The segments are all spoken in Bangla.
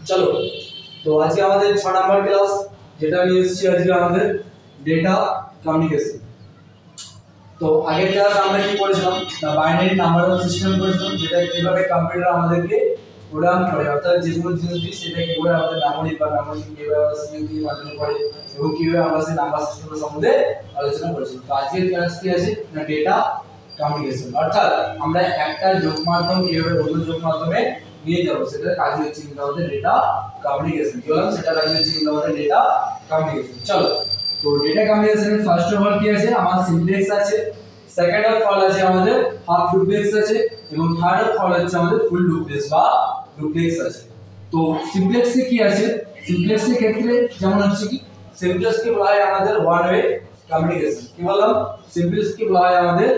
চলো, তো আজকে আমাদের 6 নাম্বার ক্লাস, যেটা নিয়ে এসেছি আজকে আমাদের ডেটা কমিউনিকেশন। তো আগের ক্লাস আমরা কি করেছিলাম না, বাইনারি নাম্বার সিস্টেম করেছিলাম, যেটা কিভাবে কম্পিউটার আমাদেরকে প্রোগ্রাম করে, অর্থাৎ যে কোনো জিনিস দিই সেটা কিভাবে আমাদের মেমোরি বা মেমোরি কিভাবে স্মৃতি মাধ্যমে করে এবং কিভাবে আমরা সেই নাম্বার সিস্টেমের সম্বন্ধে আলোচনা করেছিলাম। তো আজকের ক্লাস কি আছে না, ডেটা কমিউনিকেশন, অর্থাৎ আমরা একটা যোগ মাধ্যম কিভাবে অন্য যোগ মাধ্যমে নিয়ে যাবো, সেটা কাজ হচ্ছে কিন্তু আমাদের ডেটা কমিউনিকেশন। কি বললাম, সেটা কাজ হচ্ছে কিন্তু আমাদের ডেটা কমিউনিকেশন। চলো, তো ডেটা কমিউনিকেশনের ফার্স্ট অফ অল কি আছে, আমার সিমপ্লেক্স আছে, সেকেন্ড অফ অল আছে আমাদের হাফ ডুপ্লেক্স আছে, এবং থার্ড অফ অল হচ্ছে আমাদের ফুল ডুপ্লেক্স বা ডুপ্লেক্স আছে। তো সিমপ্লেক্সে কি আছে, সিমপ্লেক্সের ক্ষেত্রে যেমন হচ্ছে কি, সিমপ্লেক্সকে বলা হয় আমাদের ওয়ান ওয়ে কমিউনিকেশন। কি বললাম, সিমপ্লেক্সকে বলা হয় আমাদের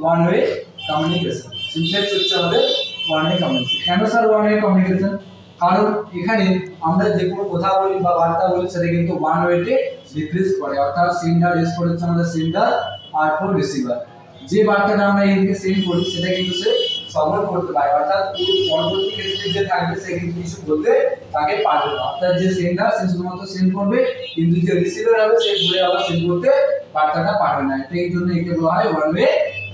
ওয়ান ওয়ে কমিউনিকেশন। সিমপ্লেক্স হচ্ছে আমাদের ওয়ান ওয়ে কমিউনিকেশন। কেন স্যার ওয়ান ওয়ে কমিউনিকেশন? কারণ এখানে আমরা যে কোনো কথা বলি বা বার্তা বলি সেটা কিন্তু ওয়ান ওয়েতে রিপ্লেস করে, অর্থাৎ সেন্ডার রেসপন্স হচ্ছে আমাদের সেন্ডার আর ফর রিসিভার। যে বার্তাটা আমরা এদিকে সেন্ড করি সেটা কিন্তু সে শ্রবণ করতে পারে, অর্থাৎ পরবর্তী ক্ষেত্রে যে থাকবে সে কিন্তু কিছু বলতে তাকে পারবে না, অর্থাৎ যে সেন্ডার সে শুধুমাত্র সেন্ড করবে, কিন্তু যে রিসিভার হবে সে ঘুরে আবার সেন্ড করতে বার্তাটা পারবে না। এটাই জন্য একে বলা হয় one way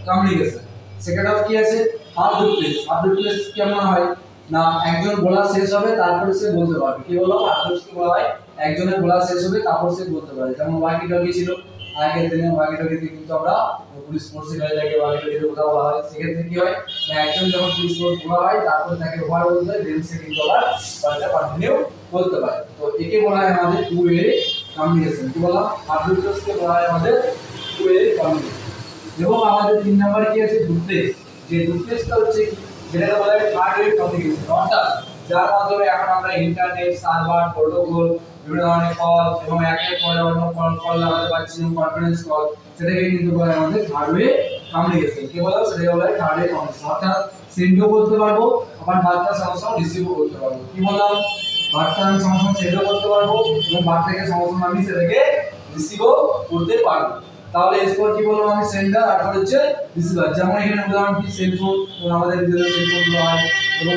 communication. Second of কি আছে, হাফ ডুপ্লেক্স। হাফ ডুপ্লেক্স কেমন হয় না, একজন বলা শেষ হবে তারপরে সে বলতে পারবে। কি বললাম, হাফ ডুপ্লেক্স কি বলা হয়, একজনের বলা শেষ হবে তারপর সে বলতে পারে। যেমন ওয়াকি টকি ছিল আগের দিনে, ওয়াকি টকিতে কিন্তু আমরা পুলিশ ফোর্সে গাড়ি লাগে ওয়াকি টকিতে কথা বলা হয়। সেক্ষেত্রে কি হয় না, একজন যখন পুলিশ ফোর্স বলা হয় তারপর তাকে ওভার বলতে হয়, দেন সে কিন্তু আবার কথাটা কন্টিনিউ বলতে পারে। তো একে বলা হয় আমাদের টু ওয়ে কমিউনিকেশন। কি বললাম, হাফ ডুপ্লেক্সকে বলা হয় আমাদের টু ওয়ে কমিউনিকেশন। এবং আমাদের 3 নাম্বার কি আছে, ডুপ্লেক্স। যে ডুপ্লেক্সটা হচ্ছে যেটাকে বলা হয় থার্ড ওয়ে কমিউনিকেশন, অর্থাৎ যার মাধ্যমে এখন আমরা ইন্টারনেট, সার্ভার, প্রোটোকল, বিভিন্ন ধরনের কল এবং একের পরে অন্য কল লাগাতে পারছি, কনফারেন্স কল, সেটাকে কিন্তু বলা হয় আমাদের থার্ড ওয়ে কমিউনিকেশন। কি বলা হয়, সেটাকে বলা হয় থার্ড ওয়ে কমিউনিকেশন, অর্থাৎ সেন্ডও করতে পারবো, আবার বার্তার সঙ্গে সঙ্গে রিসিভও করতে পারবো। কি বললাম, বার্তা আমি সঙ্গে সঙ্গে সেন্ডও করতে পারবো এবং বার্তাকে সঙ্গে সঙ্গে আমি সেটাকে রিসিভও করতে পারবো। তাহলে এরপর কি বললাম, আমি সেন্ডার আর হচ্ছে রিসিভার। যেমন এখানে উদাহরণ কি, সেলফোন, আমাদের নিজেদের সেলফোনগুলো হয়, এবং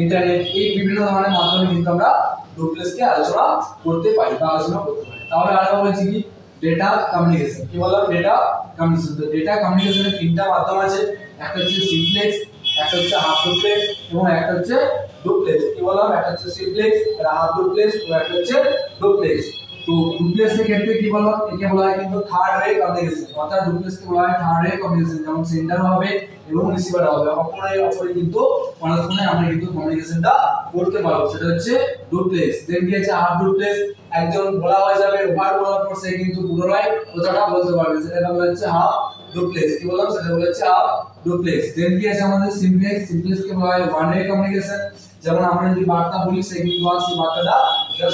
ইন্টারনেট এই বিভিন্ন ধরনের মাধ্যমে কিন্তু আমরা ডুপ্লেক্সকে আলোচনা করতে পারি বা আলোচনা করতে পারি। তাহলে আরেকবার বলছি কি, ডেটা কমিউনিকেশন। কি বললাম, ডেটা কমিউনিকেশন। তো ডেটা কমিউনিকেশনের 3টা মাধ্যম আছে, একটা হচ্ছে সিমপ্লেক্স, একটা হচ্ছে হাফ ডুপ্লেক্স এবং একটা হচ্ছে ডুপ্লেক্স। কি বললাম, একটা হচ্ছে সিমপ্লেক্স, একটা হাফ ডুপ্লেক্স এবং একটা হচ্ছে ডুপ্লেক্স। তো ডুপ্লেক্সের ক্ষেত্রে কি বললাম, একে বলা হয় কিন্তু থার্ড ওয়ে কমিউনিকেশন, অর্থাৎ ডুপ্লেক্সকে বলা হয় থার্ড ওয়ে কমিউনিকেশন। যেমন সেন্ডার হবে এবং রিসিভার হবে, অপরে কিন্তু পরস্পরে আমরা কিন্তু কমিউনিকেশনটা করতে পারবো, সেটা হচ্ছে ডুপ্লেক্স। দেন কি আছে হাফ ডুপ্লেক্স, একজন বলা হয়ে যাবে, ওভার বলার পর সে কিন্তু পুনরায় কথাটা বলতে পারবে, সেটা বলা হচ্ছে হাফ ডুপ্লেক্স। কি বললাম, সেটা বলা হচ্ছে হাফ ডুপ্লেক্স। দেন কি আছে আমাদের সিমপ্লেক্স। সিমপ্লেক্সকে বলা হয় ওয়ান ওয়ে কমিউনিকেশন। যেমন আমরা যদি বার্তা বলি সে কিন্তু সেই বার্তাটা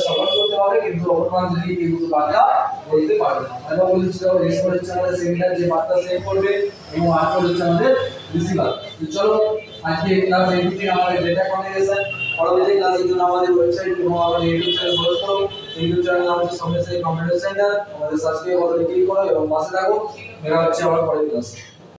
শ্রবণ করতে পারবে, কিন্তু অপর প্রান্ত থেকে কিন্তু বার্তা বলতে পারবে না। আমরা বলেছি রেসপন্স হচ্ছে আমাদের সেন্ডার, যে বার্তা সেন্ড করবে, এবং আউটপুট হচ্ছে আমাদের রিসিভার। তো চলো, আজকে ক্লাস এইটুকু আমাদের ডেটা কমিউনিকেশন। পরবর্তী ক্লাসের জন্য আমাদের ওয়েবসাইট এবং আমাদের ইউটিউব চ্যানেল ফলো করো। ইউটিউব চ্যানেল আমাদের সমস্যায় কম্পিউটার সেন্টার, আমাদের সাবস্ক্রাইব বাটনে ক্লিক করো এবং পাশে থাকো। দেখা হচ্ছে আমার পরের ক্লাসে।